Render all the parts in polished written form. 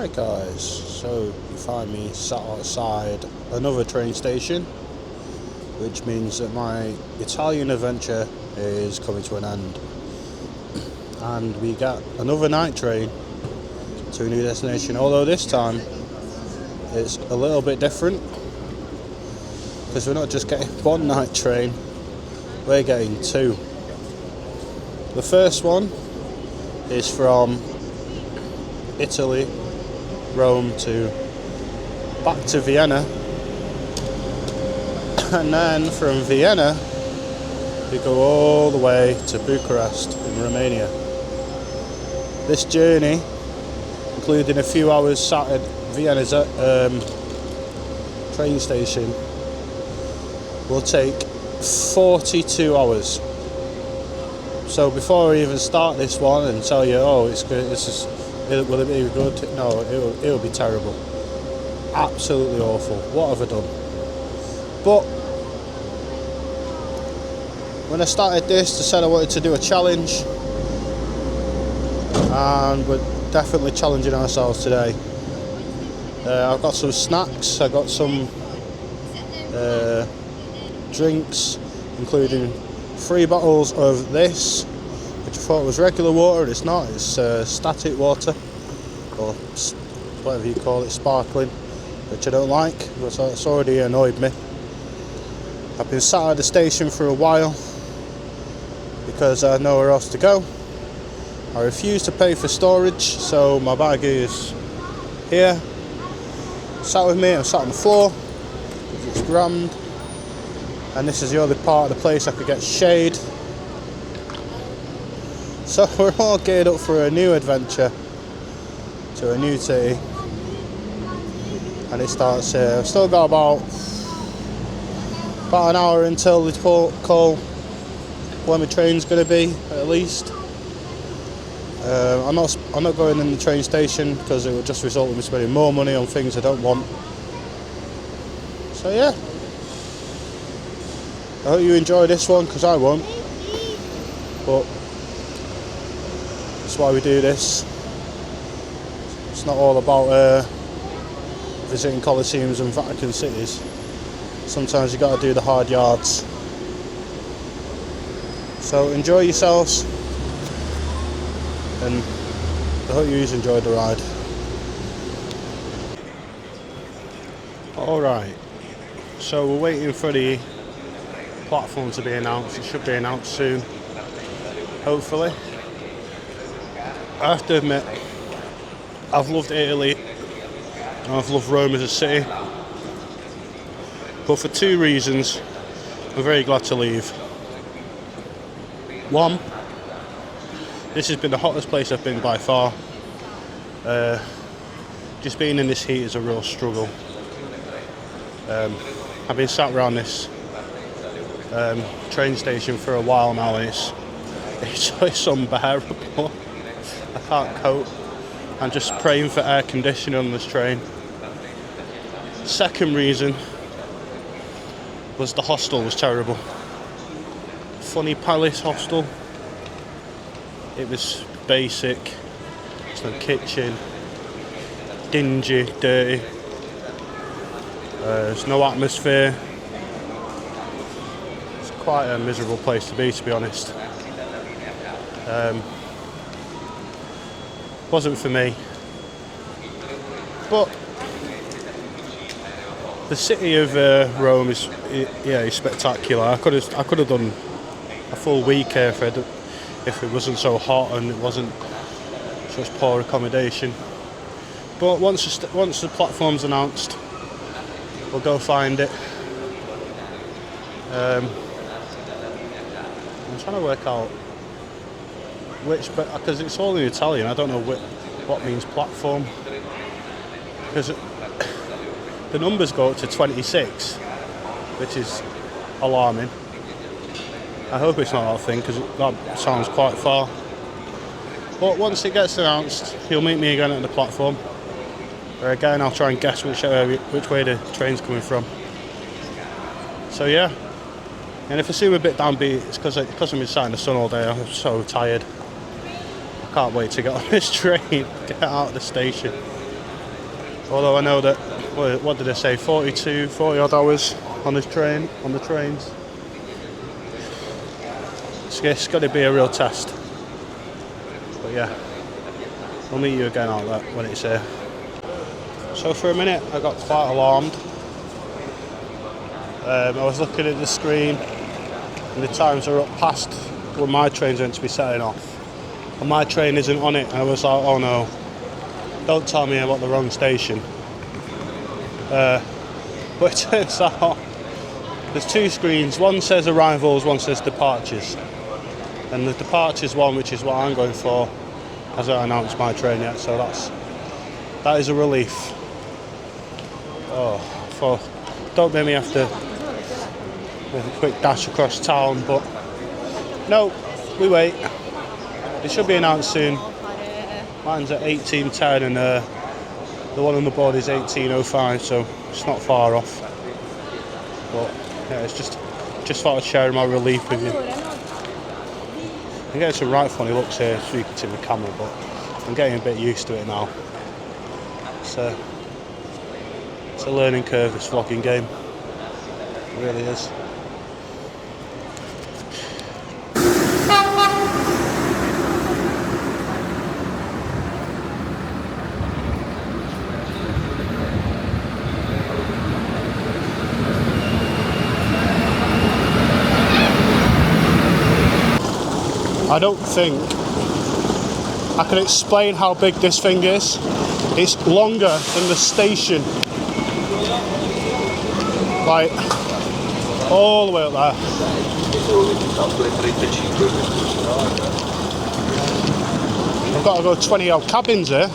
Alright guys, so you find me sat outside another train station, which means that my Italian adventure is coming to an end. And we got another night train to a new destination, although this time it's a little bit different, because we're not just getting one night train, we're getting two. The first one is from Italy, Rome back to Vienna, and then from Vienna we go all the way to Bucharest in Romania. This journey, including a few hours sat at Vienna's train station, will take 42 hours. So before I even start this one and tell you, oh, it's good, will it be good? No, it'll be terrible. Absolutely awful. What have I done? But when I started this, I said I wanted to do a challenge, and we're definitely challenging ourselves today. I've got some snacks, I've got some drinks, including 3 bottles of this, which I thought was regular water. It's not, it's static water, or whatever you call it, sparkling, which I don't like, because it's already annoyed me. I've been sat at the station for a while because I had nowhere else to go. I refuse to pay for storage, so my bag is here, sat with me. I'm sat on the floor, it's grand, and this is the only part of the place I could get shade. So we're all geared up for a new adventure to a new city, and it starts here. I've still got about an hour until they call where my train's going to be, at least. I'm not going in the train station because it would just result in me spending more money on things I don't want. So yeah, I hope you enjoy this one, because I won't. But that's why we do this. It's not all about visiting Colosseums and Vatican cities. Sometimes you got to do the hard yards. So enjoy yourselves, and I hope you enjoyed the ride. Alright, so we're waiting for the platform to be announced. It should be announced soon, hopefully. I have to admit, I've loved Italy and I've loved Rome as a city, but for 2 reasons I'm very glad to leave. One, this has been the hottest place I've been by far. Just being in this heat is a real struggle. I've been sat around this train station for a while now, and it's unbearable. I can't cope. I'm just praying for air conditioning on this train. Second reason was the hostel was terrible. Funny Palace hostel. It was basic. There's no kitchen. Dingy, dirty. There's no atmosphere. It's quite a miserable place to be honest. Wasn't for me. But the city of Rome is spectacular. I could have done a full week here if it wasn't so hot and it wasn't such poor accommodation. But once the platform's announced, we'll go find it. I'm trying to work out because it's all in Italian. I don't know what means platform, because the numbers go up to 26, which is alarming. I hope it's not that thing, because that sounds quite far. But once it gets announced, you'll meet me again at the platform, where again I'll try and guess which way the train's coming from. So yeah, and if I seem a bit downbeat, it's because I've been sat in the sun all day. I'm so tired. I can't wait to get on this train, get out of the station. Although I know that, what did I say, 40 odd hours on the trains. It's got to be a real test. But yeah, I'll meet you again on that when it's here. So for a minute I got quite alarmed. I was looking at the screen and the times are up past when my train's meant to be setting off. And my train isn't on it, and I was like, oh no, don't tell me I'm at the wrong station. But it turns out there's two screens, one says arrivals, one says departures. And the departures one, which is what I'm going for, hasn't announced my train yet, so that is a relief. Don't make me have to make a quick dash across town, but no, we wait. It should be announced soon. Mine's at 18:10 and the one on the board is 18:05, so it's not far off. But yeah, it's just thought I'd share my relief with you. I'm getting some right funny looks here speaking to the camera, but I'm getting a bit used to it now. It's a learning curve, this vlogging game. It really is. I don't think I can explain how big this thing is. It's longer than the station. Like, all the way up there. I've got to go 20 odd cabins here.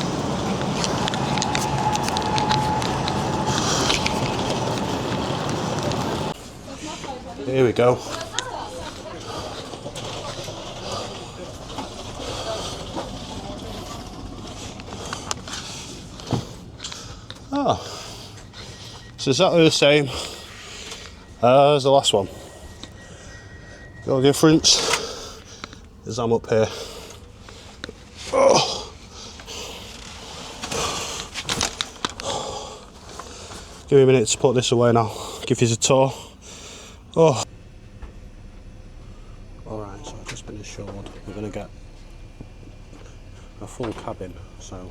Here we go. Oh, it's exactly the same as the last one. The only difference is I'm up here. Oh. Give me a minute to put this away now. Give you a tour. Oh. Alright, so I've just been assured we're going to get a full cabin, so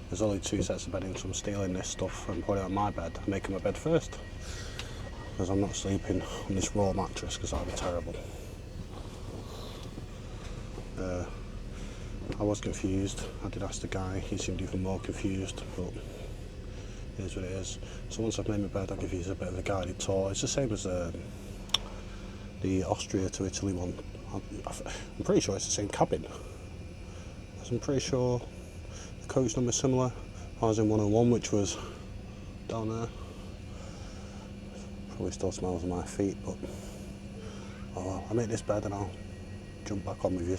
there's only 2 sets of bedding, so I'm stealing this stuff and putting it on my bed and making my bed first. Because I'm not sleeping on this raw mattress, because that would be terrible. I was confused. I did ask the guy, he seemed even more confused, but it is what it is. So once I've made my bed, I'll give you a bit of a guided tour. It's the same as the Austria to Italy one. I'm pretty sure it's the same cabin. I'm pretty sure the coach number is similar. I was in 101, which was down there. Probably still smells on my feet, but oh well, I'll make this bed and I'll jump back on with you.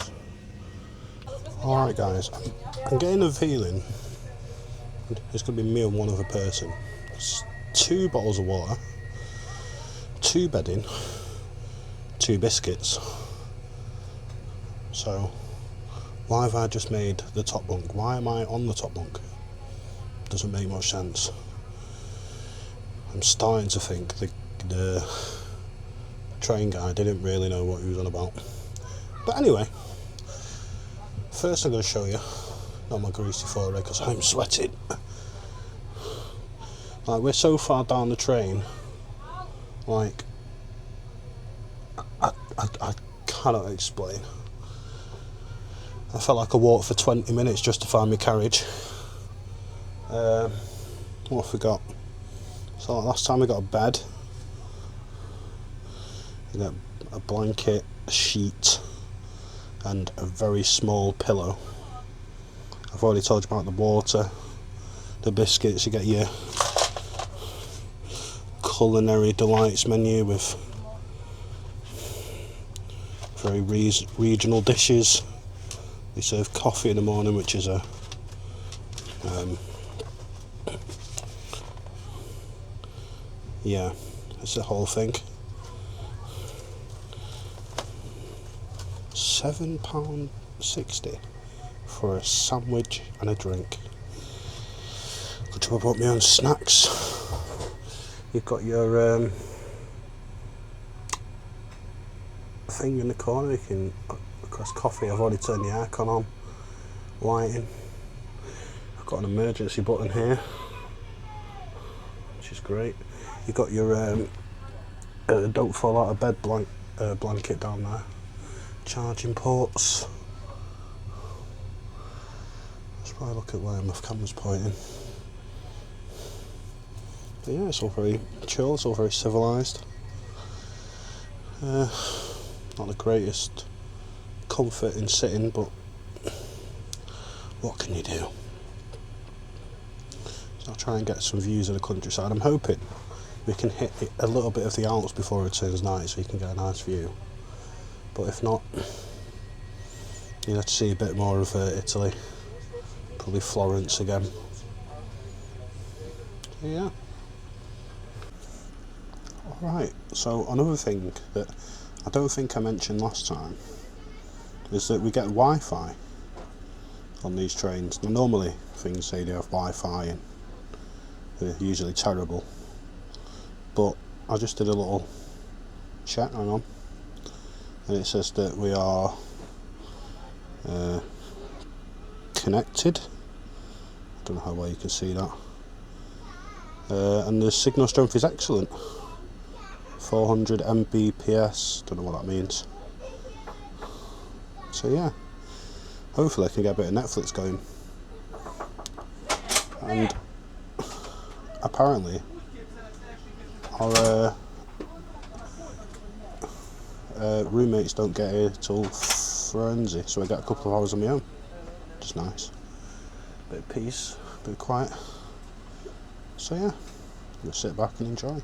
Alright guys, I'm getting a feeling it's going to be me and one other person. It's 2 bottles of water, 2 bedding, 2 biscuits. So why have I just made the top bunk? Why am I on the top bunk? Doesn't make much sense. I'm starting to think the train guy didn't really know what he was on about. But anyway, first I'm going to show you, not my greasy forehead because I'm sweating. Like, we're so far down the train, like, I cannot explain. I felt like I walked for 20 minutes just to find my carriage. What have we got? So last time we got a bed. We got a blanket, a sheet, and a very small pillow. I've already told you about the water, the biscuits. You get your culinary delights menu with very regional dishes. We serve coffee in the morning, which is a yeah, it's the whole thing. £7.60 for a sandwich and a drink. Good job I brought my own snacks. You've got your thing in the corner, you can request coffee. I've already turned the aircon on, lighting. I've got an emergency button here, which is great. You've got your don't fall out of bed blanket down there. Charging ports. Let's probably look at where my camera's pointing. But yeah, it's all very chill, it's all very civilised. Not the greatest comfort in sitting, but what can you do? So I'll try and get some views of the countryside. I'm hoping we can hit a little bit of the Alps before it turns night, so you can get a nice view. But if not, you'll have to see a bit more of Italy. Probably Florence again. Yeah. Alright, so another thing that I don't think I mentioned last time is that we get Wi-Fi on these trains. Now, normally things say they have Wi-Fi and they're usually terrible, but I just did a little check, hang on, and it says that we are connected. I don't know how well you can see that, and the signal strength is excellent. 400 Mbps, don't know what that means. So yeah, hopefully I can get a bit of Netflix going. And apparently our roommates don't get here till Friday, so I get a couple of hours on my own. Just nice. Bit of peace, bit of quiet. So yeah, I'm gonna sit back and enjoy.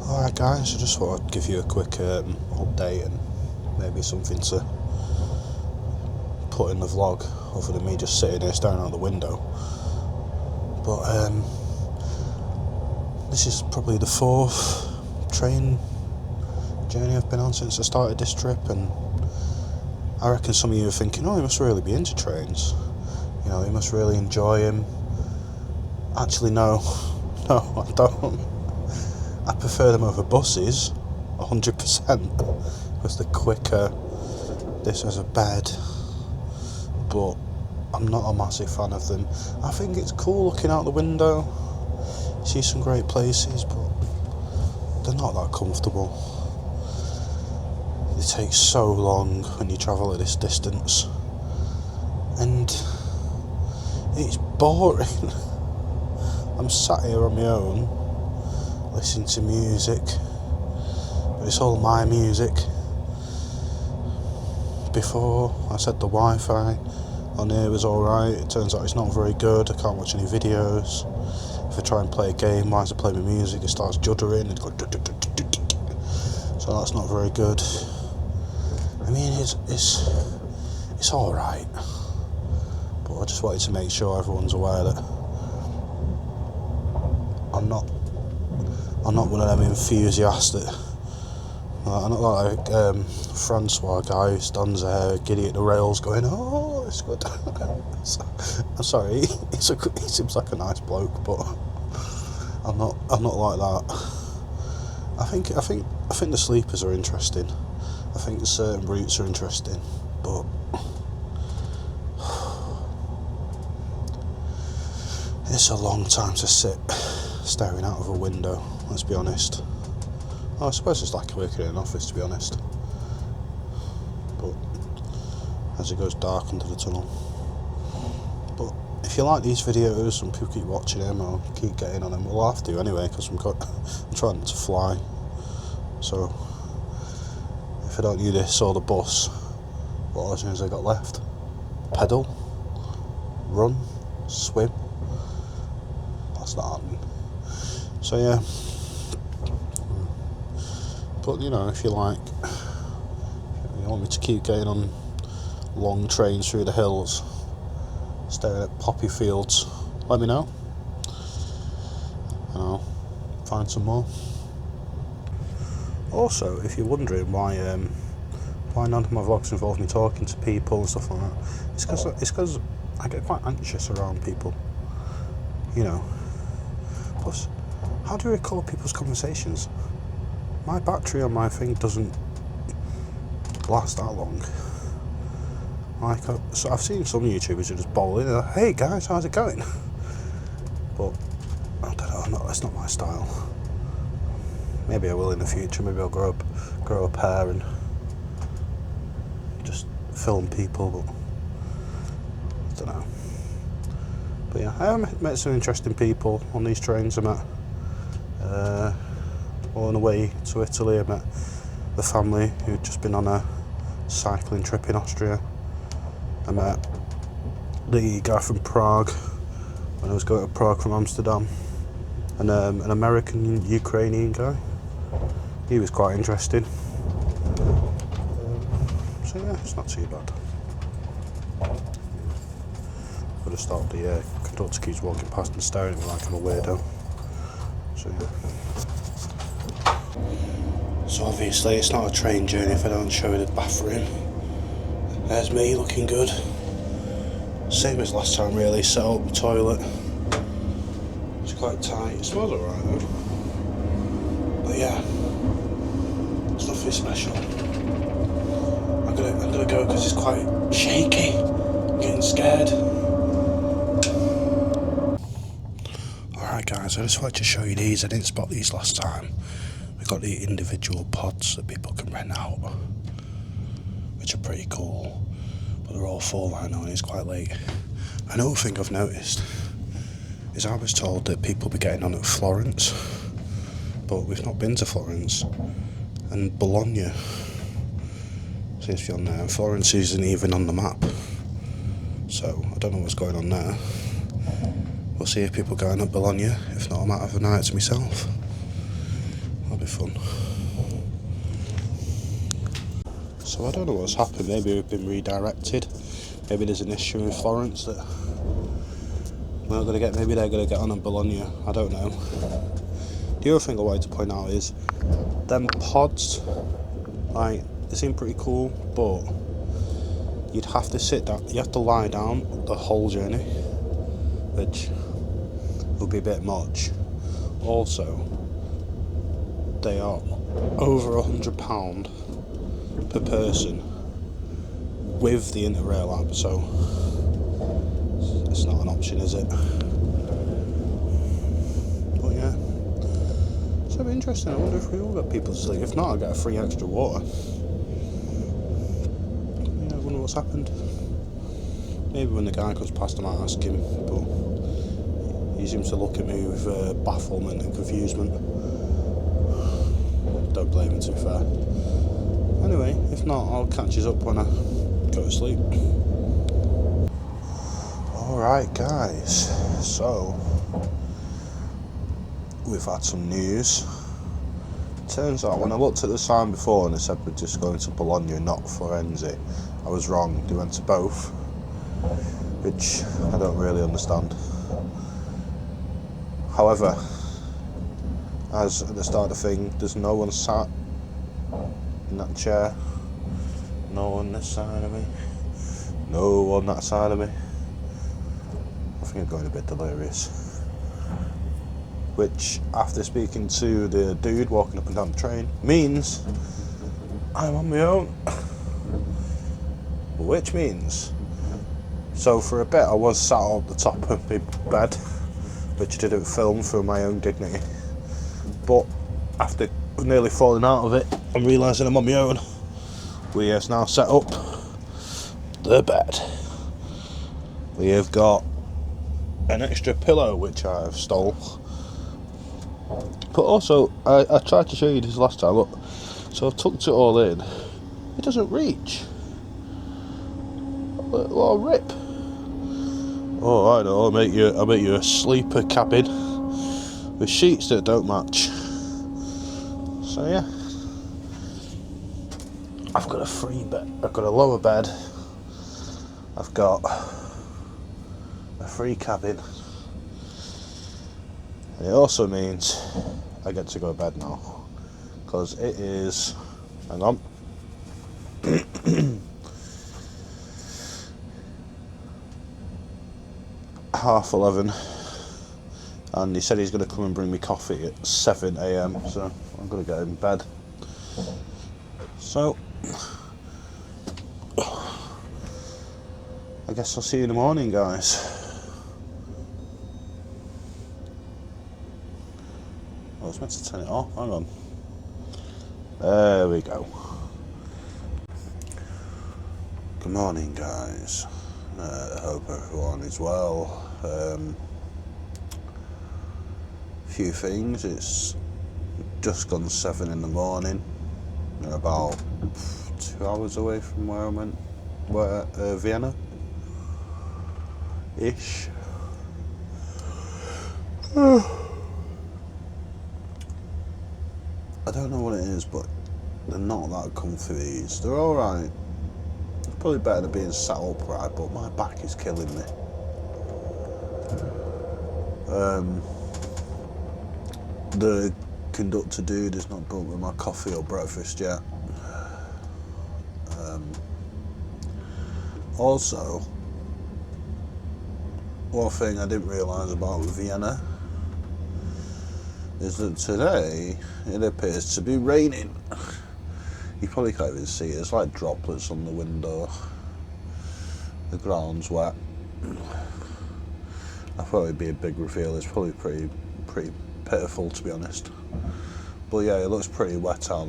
Alright guys, I just thought I'd give you a quick update and maybe something to put in the vlog other than me just sitting here staring out the window. But this is probably the 4th train journey I've been on since I started this trip, and I reckon some of you are thinking, oh, he must really be into trains, you know, he must really enjoy them. Actually no, I don't. I prefer them over buses, 100%, because they're quicker. This has a bed, but I'm not a massive fan of them. I think it's cool looking out the window, see some great places, but they're not that comfortable. It takes so long when you travel at this distance, and it's boring. I'm sat here on my own, listening to music, but it's all my music. Before, I said the Wi-Fi on here was alright, it turns out it's not very good. I can't watch any videos. If I try and play a game, whilst I play my music, it starts juddering and goes, so that's not very good. I mean, it's alright, but I just wanted to make sure everyone's aware that I'm not one of them enthusiasts that, I'm not like Francois guy who stands there giddy at the rails going, oh, it's good. I'm sorry, he seems like a nice bloke, but I'm not like that. I think the sleepers are interesting. I think certain routes are interesting, but it's a long time to sit staring out of a window, let's be honest. I suppose it's like working in an office, to be honest. But as it goes dark into the tunnel. But if you like these videos and people keep watching them or keep getting on them, we'll have to anyway, because I'm trying to fly. So if I don't do this or the bus, what options have I got left? Pedal, run, swim. That's not happening. So yeah. But you know, if you like, you want me to keep going on long trains through the hills, staring at poppy fields, let me know. And I'll find some more. Also, if you're wondering why none of my vlogs involve me talking to people and stuff like that, it's because I get quite anxious around people. You know. Plus, how do you record people's conversations? My battery on my thing doesn't last that long. Like, so I've seen some YouTubers who just bowl in, like, hey guys, how's it going? But I don't know, that's not my style. Maybe I will in the future. Maybe I'll grow up hair and just film people. But I don't know. But yeah, I have met some interesting people on these trains. I met on the way to Italy. I met the family who'd just been on a cycling trip in Austria. I met the guy from Prague when I was going to Prague from Amsterdam, and an American Ukrainian guy. He was quite interesting. So yeah, it's not too bad. Got to stop. The conductor keeps walking past and staring at me like I'm a weirdo. So yeah. So obviously it's not a train journey if I don't show you the bathroom. There's me looking good. Same as last time really, set up the toilet. It's quite tight, it smells alright though. But yeah, it's nothing special. I'm gonna go because it's quite shaky. I'm getting scared. Alright guys, I just wanted to show you these. I didn't spot these last time. We've got the individual pods that people can rent out, which are pretty cool. But they're all full right now and it's quite late. Another thing I've noticed is I was told that people be getting on at Florence, but we've not been to Florence. And Bologna seems to be on there, and Florence isn't even on the map. So I don't know what's going on there. We'll see if people going up Bologna. If not, I might have a night to myself. That'll be fun. So I don't know what's happened. Maybe we've been redirected. Maybe there's an issue in Florence that we're not going to get. Maybe they're going to get on in Bologna. I don't know. The other thing I wanted to point out is them pods. Like, they seem pretty cool, but you'd have to sit down. You have to lie down the whole journey, which would be a bit much. Also, they are over £100 per person with the Interrail app, so it's not an option, is it? But yeah, so it'll be interesting. I wonder if we all got people to sleep. If not, I'll get a free extra water. Yeah, I wonder what's happened. Maybe when the guy comes past I might ask him, but he seems to look at me with bafflement and confusement. Don't blame him, to be fair. Anyway, if not, I'll catch you up when I go to sleep. Alright guys, so we've had some news. Turns out when I looked at the sign before and it said we're just going to Bologna, not Firenze, I was wrong. They went to both, which I don't really understand. However, as at the start of the thing, there's no one sat in that chair. No one this side of me. No one that side of me. I think I'm going a bit delirious. Which, after speaking to the dude walking up and down the train, means I'm on my own. Which means, so for a bit I was sat up the top of my bed, which I didn't film for my own dignity. But after nearly falling out of it and realising I'm on my own, we have now set up the bed. We have got an extra pillow which I've stole. But also, I tried to show you this last time, look, so I've tucked it all in. It doesn't reach. What a rip. Oh, I know. I'll make you a sleeper cabin with sheets that don't match. So yeah, I've got a free bed. I've got a lower bed. I've got a free cabin. And it also means I get to go to bed now, because it is, hang on, 11:30, and he said he's going to come and bring me coffee at 7 a.m, so I'm going to get in bed. So I guess I'll see you in the morning, guys. I was meant to turn it off, hang on. There we go. Good morning, guys. I hope everyone is well. Few things. It's just gone 7 in the morning. We're about 2 hours away from where I went, Vienna ish. I don't know what it is, but they're not that comfy, these. They're alright. It's probably better than being sat upright, but my back is killing me. The conductor dude has not brought me my coffee or breakfast yet. Also, one thing I didn't realise about Vienna is that today it appears to be raining. You probably can't even see it. It's like droplets on the window. The ground's wet. That'll probably be a big reveal. It's probably pretty pitiful, to be honest. But yeah, it looks pretty wet out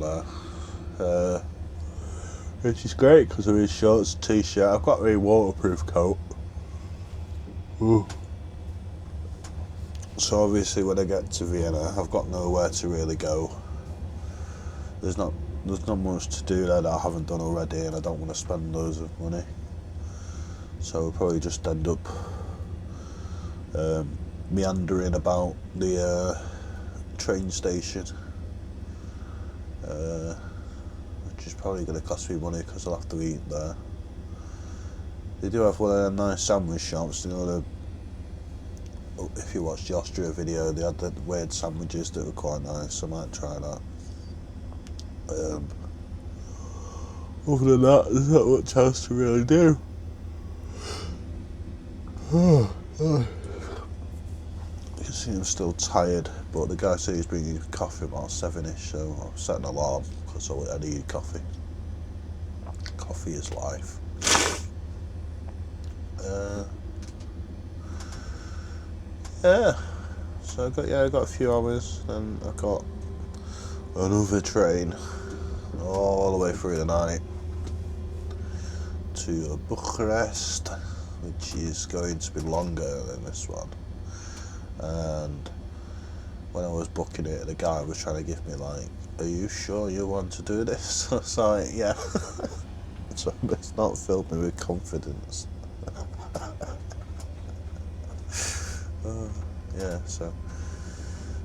there. Which is great because I'm in shorts and t-shirt. I've got a waterproof coat. Ooh. So obviously when I get to Vienna, I've got nowhere to really go. There's not much to do that I haven't done already, and I don't want to spend loads of money. So we'll probably just end up meandering about the train station, which is probably going to cost me money because I'll have to eat there. They do have one of them nice sandwich shops, you know, if you watched the Austria video, they had the weird sandwiches that were quite nice. I might try that. Other than that, there's not much else to really do. You can see I'm still tired, but the guy said he's bringing coffee about 7ish, so I've set an alarm because I need coffee. Coffee is life. Yeah. So I got a few hours, then I got another train all the way through the night to Bucharest, which is going to be longer than this one. And when I was booking it, the guy was trying to give me like, "Are you sure you want to do this?" I was like, "Yeah." So it's not filled me with confidence. Yeah, so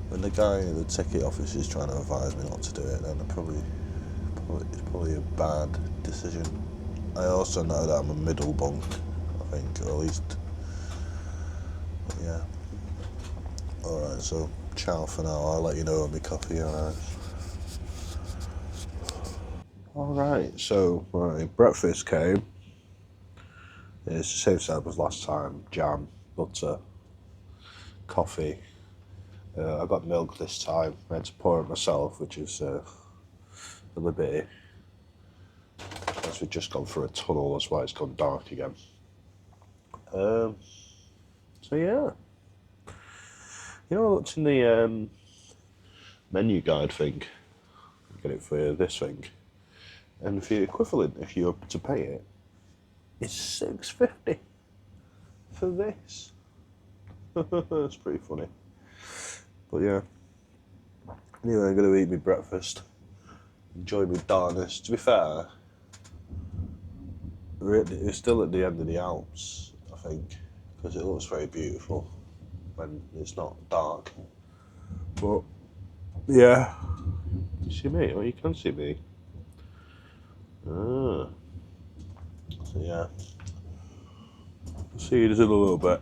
when the guy at the ticket office is trying to advise me not to do it, then it's probably a bad decision. I also know that I'm a middle bunk, I think, or at least, yeah. Alright, so ciao for now. I'll let you know when my coffee arrives. Alright, so my breakfast came. It's the same setup as last time: jam, butter, coffee. I got milk this time. I had to pour it myself, which is a liberty. As we've just gone through a tunnel, that's why it's gone dark again. So yeah. You know, I looked in the menu guide thing. Get it for this thing. And for the equivalent, if you were to pay it, it's $6.50 for this. That's pretty funny. But yeah. Anyway, I'm going to eat my breakfast. Enjoy my darkness. To be fair, we're still at the end of the Alps, I think, because it looks very beautiful when it's not dark. But yeah, you see me? Oh, you can see me. Ah. So yeah, I'll see you in a little bit.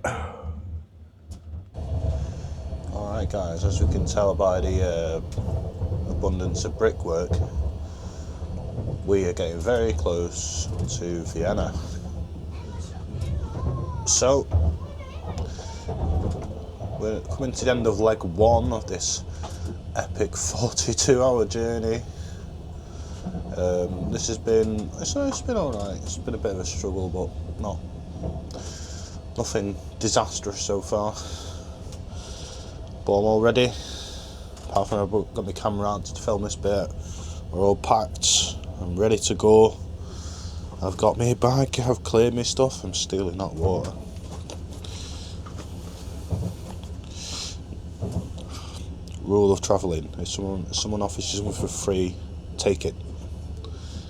Alright guys, as we can tell by the abundance of brickwork, we are getting very close to Vienna. So, we're coming to the end of leg 1 of this epic 42-hour journey. This has been, it's been alright. It's been a bit of a struggle, but nothing disastrous so far. But I'm all ready. Apart from I've got my camera out to film this bit. We're all packed. I'm ready to go. I've got my bag. I've cleared my stuff. I'm stealing that water. Rule of travelling: if someone offers you something for free, take it,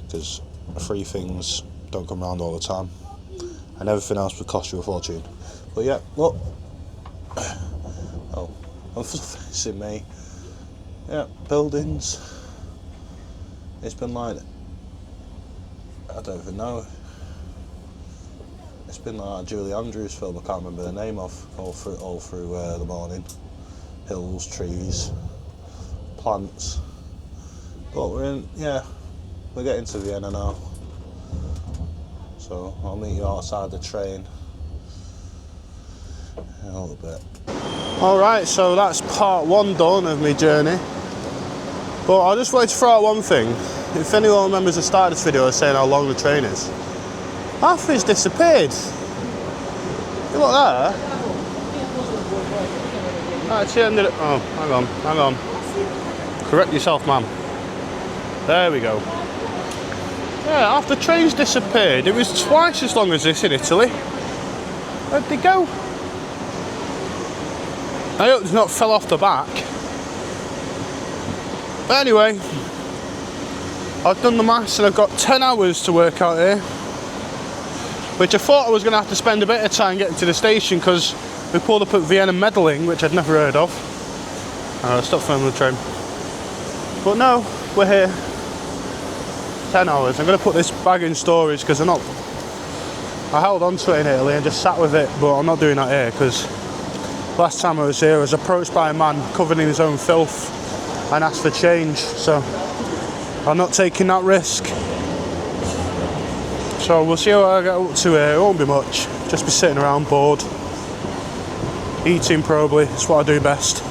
because free things don't come around all the time, and everything else would cost you a fortune. But yeah, look. Oh, I'm facing me. Yeah, buildings. It's been like, I don't even know. It's been like a Julie Andrews film. I can't remember the name of. All through the morning. Hills, trees, plants. But we're getting to Vienna now. So I'll meet you outside the train in a little bit. Alright, so that's part 1 done of my journey. But I just wanted to throw out one thing. If anyone remembers the start of this video, I was saying how long the train is. Half of it's disappeared. You look there. Actually ended up, oh, hang on. Correct yourself, ma'am. There we go. Yeah, half the train's disappeared. It was twice as long as this in Italy. Where'd they go? I hope it's not fell off the back. But anyway, I've done the maths and I've got 10 hours to work out here. Which I thought I was going to have to spend a bit of time getting to the station, because we pulled up at Vienna Medaling, which I'd never heard of. Stop filming the train. But no, we're here. 10 hours. I'm going to put this bag in storage because I held on to it in Italy and just sat with it, but I'm not doing that here, because last time I was here I was approached by a man covered in his own filth and asked for change, so I'm not taking that risk. So we'll see what I get up to here. It won't be much, just be sitting around bored, eating probably, it's what I do best.